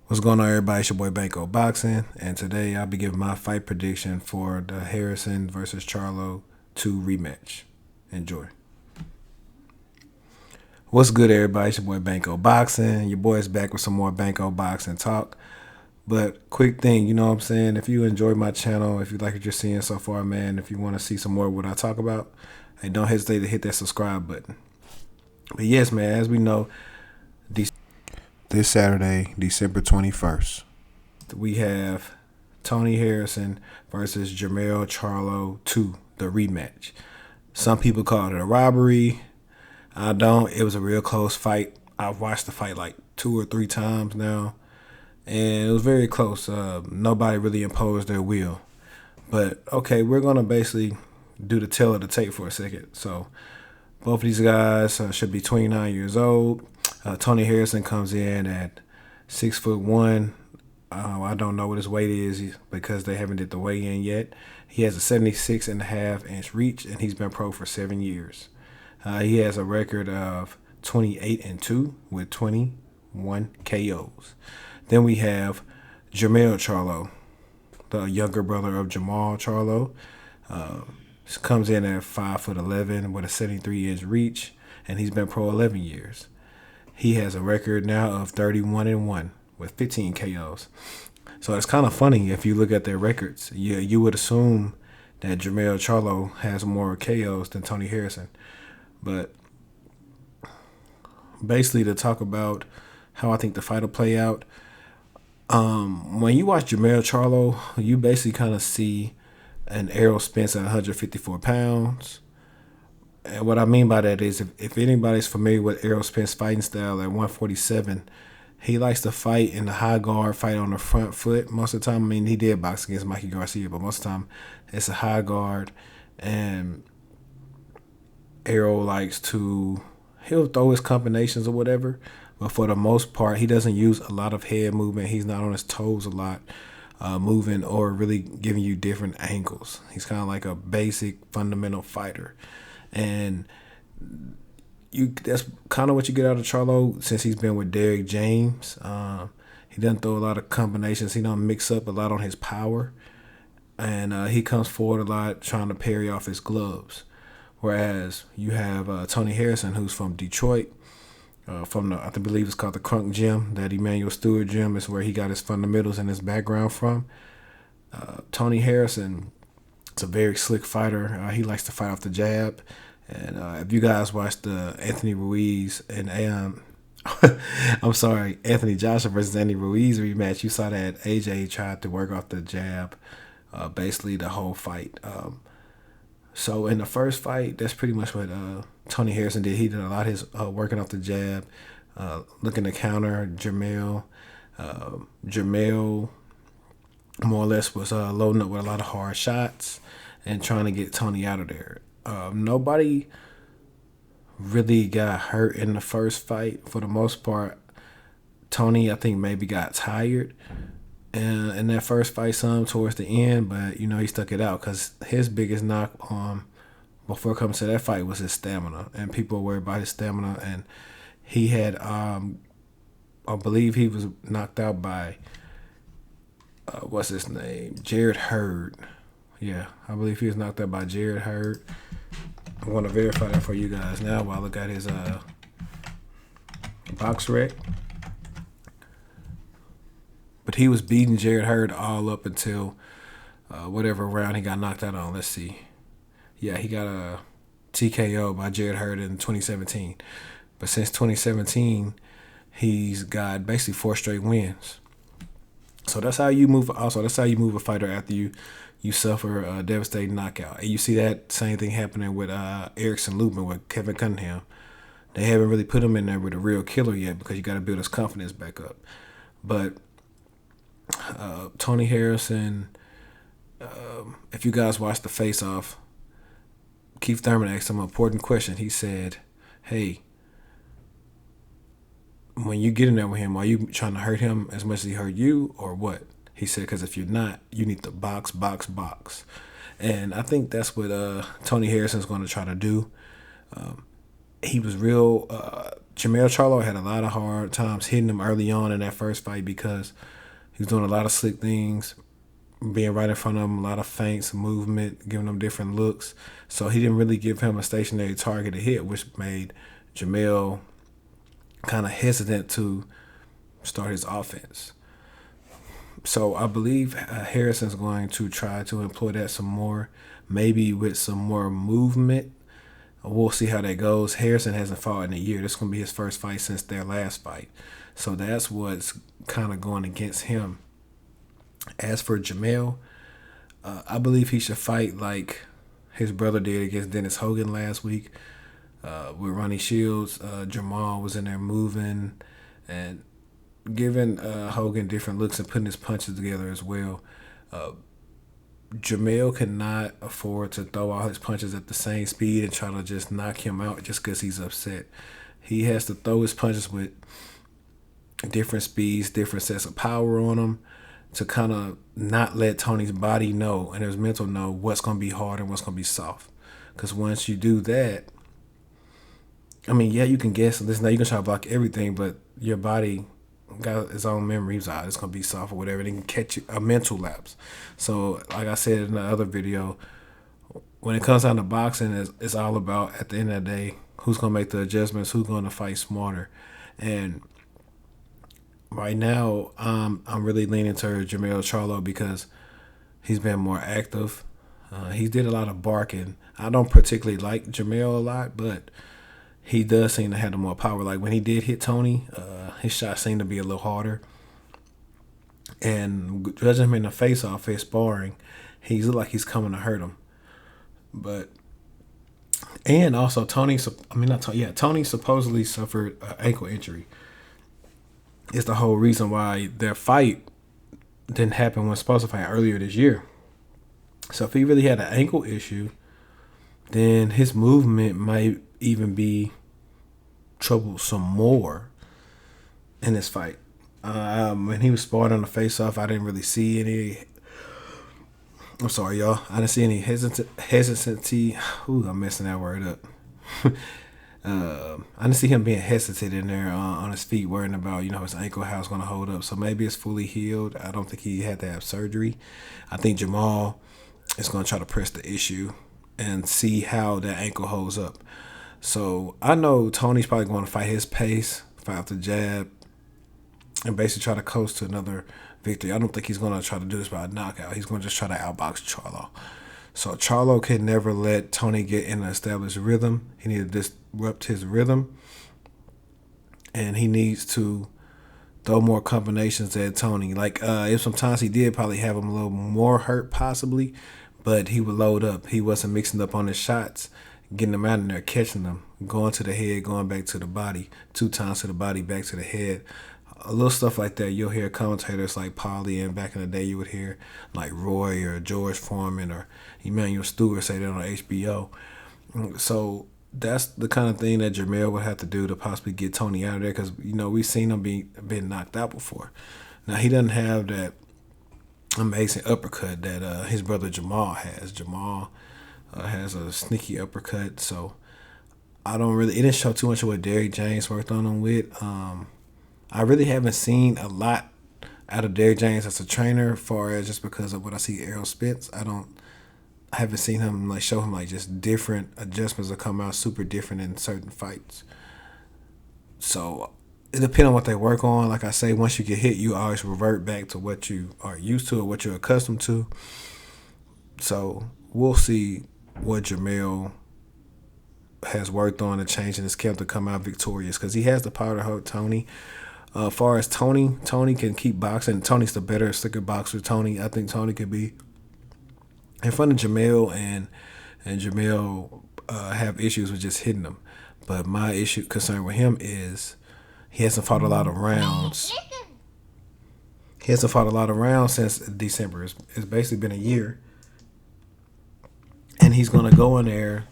What's going on, everybody? It's your boy Banco Boxing, and today I'll be giving my fight prediction for the Harrison versus Charlo 2 rematch. Enjoy. What's good, everybody? It's your boy Banco Boxing. Your boy's back with some more Banco Boxing talk. But quick thing, you know what I'm saying? If you enjoy my channel, if you like what you're seeing so far, man, if you want to see some more of what I talk about, hey, don't hesitate to hit that subscribe button. But yes, man, as we know, this Saturday, December 21st, we have Tony Harrison versus Jermell Charlo 2, the rematch. Some people call it a robbery. I don't. It was a real close fight. I've watched the fight like 2 or 3 times now, and it was very close. Nobody really imposed their will. But okay, we're gonna basically do the tale of the tape for a second. So both of these guys should be 29 years old. Tony Harrison comes in at 6'1". I don't know what his weight is because they haven't did the weigh-in yet. He has a 76.5-inch reach, and he's been pro for 7 years. He has a record of 28-2 with 21 KOs. Then we have Jermell Charlo, the younger brother of Jermell Charlo. Comes in at 5'11" with a 73-inch reach, and he's been pro 11 years. He has a record now of 31-1 with 15 KOs. So it's kind of funny if you look at their records. You would assume that Jermell Charlo has more KOs than Tony Harrison. But basically, to talk about how I think the fight will play out, when you watch Jermell Charlo, you basically kind of see an Errol Spence at 154 pounds. And what I mean by that is if anybody's familiar with Errol Spence's fighting style at 147, he likes to fight in the high guard, fight on the front foot most of the time. I mean, he did box against Mikey Garcia, but most of the time it's a high guard. And Errol likes to, he'll throw his combinations or whatever, but for the most part, he doesn't use a lot of head movement. He's not on his toes a lot, moving or really giving you different angles. He's kind of like a basic fundamental fighter. And that's kind of what you get out of Charlo since he's been with Derrick James. He doesn't throw a lot of combinations. He don't mix up a lot on his power. And he comes forward a lot trying to parry off his gloves. Whereas you have Tony Harrison, who's from Detroit, from I believe it's called the Crunk Gym, that Emmanuel Stewart Gym is where he got his fundamentals and his background from. Tony Harrison is a very slick fighter. He likes to fight off the jab. And if you guys watched the Anthony Ruiz and I'm sorry, Anthony Joshua versus Andy Ruiz rematch, you saw that AJ tried to work off the jab basically the whole fight. So in the first fight, that's pretty much what Tony Harrison did. He did a lot of his working off the jab, looking to counter Jermell. Jermell more or less was loading up with a lot of hard shots and trying to get Tony out of there. Nobody really got hurt in the first fight. For the most part, Tony, I think, maybe got tired in that first fight some towards the end, but, you know, he stuck it out because his biggest knock before coming to that fight was his stamina, and people were worried about his stamina, and he had, I believe he was knocked out by, what's his name, Jared Hurd. Yeah, I believe he was knocked out by Jared Hurd. I want to verify that for you guys now while I look at his box rec. But he was beating Jared Hurd all up until whatever round he got knocked out on. Let's see. Yeah, he got a TKO by Jared Hurd in 2017. But since 2017, he's got basically 4 straight wins. So that's how you move. Also, that's how you move a fighter after you suffer a devastating knockout. And you see that same thing happening with Erickson Lubin with Kevin Cunningham. They haven't really put him in there with a real killer yet because you got to build his confidence back up. But Tony Harrison, if you guys watch the face-off, Keith Thurman asked him an important question. He said, hey, when you get in there with him, are you trying to hurt him as much as he hurt you or what? He said, because if you're not, you need to box. And I think that's what Tony Harrison's going to try to do. he was real. Jermell Charlo had a lot of hard times hitting him early on in that first fight because he was doing a lot of slick things, being right in front of him, a lot of feints, movement, giving him different looks. So he didn't really give him a stationary target to hit, which made Jermell kind of hesitant to start his offense. So I believe Harrison's going to try to employ that some more, maybe with some more movement. We'll see how that goes. Harrison hasn't fought in a year. This is going to be his first fight since their last fight. So that's what's kind of going against him. As for Jermell, I believe he should fight like his brother did against Dennis Hogan last week with Ronnie Shields. Jermall was in there moving and giving Hogan different looks and putting his punches together as well. Jermell cannot afford to throw all his punches at the same speed and try to just knock him out just because he's upset. He has to throw his punches with different speeds, different sets of power on them to kind of not let Tony's body know and his mental know what's going to be hard and what's going to be soft. Because once you do that, I mean, yeah, you can guess this. Now you can try to block everything, but your body got its own memories. It's gonna be soft or whatever. They can catch a mental lapse. So, like I said in the other video, when it comes down to boxing, it's all about at the end of the day who's gonna make the adjustments, who's gonna fight smarter. And right now, I'm really leaning toward Jermell Charlo because he's been more active. He did a lot of barking. I don't particularly like Jermell a lot, but he does seem to have the more power. Like when he did hit Tony, his shot seemed to be a little harder. And judging him in the face-off, his sparring, he looked like he's coming to hurt him. But and also Tony supposedly suffered an ankle injury. It's the whole reason why their fight didn't happen when supposed to fight earlier this year. So if he really had an ankle issue, then his movement might even be troublesome more in this fight. When he was sparring on the face-off, I didn't really see any. I'm sorry, y'all. I didn't see any hesitancy. Ooh, I'm messing that word up. I didn't see him being hesitant in there on his feet, worrying about his ankle, how it's going to hold up. So maybe it's fully healed. I don't think he had to have surgery. I think Jermall is going to try to press the issue and see how that ankle holds up. So I know Tony's probably going to fight his pace, fight off the jab, and basically try to coast to another victory. I don't think he's going to try to do this by a knockout. He's going to just try to outbox Charlo. So Charlo can never let Tony get in an established rhythm. He needs to disrupt his rhythm, and he needs to throw more combinations at Tony. Like if sometimes he did probably have him a little more hurt possibly, but he would load up. He wasn't mixing up on his shots, getting them out in there, catching them, going to the head, going back to the body, 2 times to the body, back to the head. A little stuff like that. You'll hear commentators like Paulie, and back in the day you would hear like Roy or George Foreman or Emmanuel Stewart say that on HBO. So that's the kind of thing that Jermell would have to do to possibly get Tony out of there because, we've seen him been knocked out before. Now, he doesn't have that amazing uppercut that his brother Jermall has. Jermall has a sneaky uppercut, so it didn't show too much of what Derrick James worked on him with. I really haven't seen a lot out of Derrick James as a trainer, as far as just because of what I see Errol Spence. I haven't seen him show him just different adjustments that come out super different in certain fights. So it depends on what they work on. Like I say, once you get hit, you always revert back to what you are used to or what you're accustomed to. So we'll see what Jermell has worked on and changing his camp to come out victorious because he has the power to hurt Tony. As far as Tony can keep boxing. Tony's the better, slicker boxer. I think Tony could be in front of Jermell, and Jermell have issues with just hitting him. But my concern with him is he hasn't fought a lot of rounds. He hasn't fought a lot of rounds since December. It's basically been a year. And he's going to go in there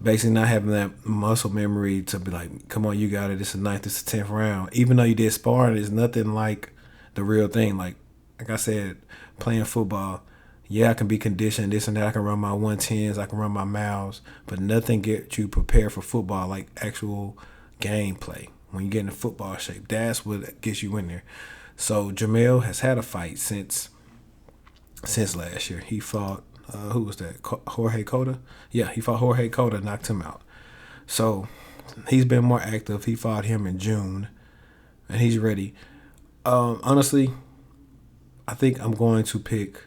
basically not having that muscle memory to be like, come on, you got it. This is the 9th, this is the 10th round. Even though you did sparring, it's nothing like the real thing. Like I said, playing football, Yeah, I can be conditioned, this and that. I can run my 110s, I can run my miles, but nothing gets you prepared for football like actual gameplay. When you get in football shape, that's what gets you in there. So Jermell has had a fight since last year. He fought who was that? Jorge Cota. Yeah, he fought Jorge Cota, knocked him out. So he's been more active. He fought him in June, and he's ready. Honestly, I think I'm going to pick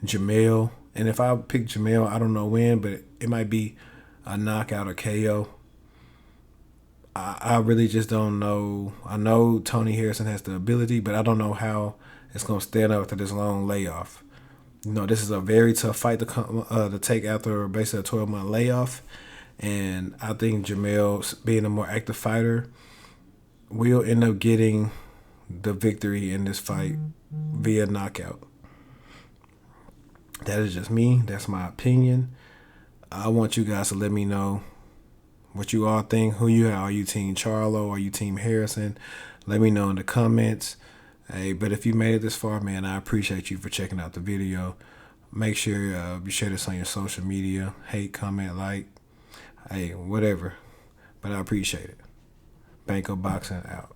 Jermell. And if I pick Jermell, I don't know when, but it might be a knockout or KO. I really just don't know. I know Tony Harrison has the ability, but I don't know how it's going to stand up after this long layoff. This is a very tough fight to take after basically a 12-month layoff. And I think Jermell, being a more active fighter, will end up getting the victory in this fight via knockout. That is just me. That's my opinion. I want you guys to let me know what you all think. Who you are? Are you Team Charlo? Are you Team Harrison? Let me know in the comments. Hey, but if you made it this far, man, I appreciate you for checking out the video. Make sure you share this on your social media. Hate, comment, like, hey, whatever. But I appreciate it. Banco Boxing out.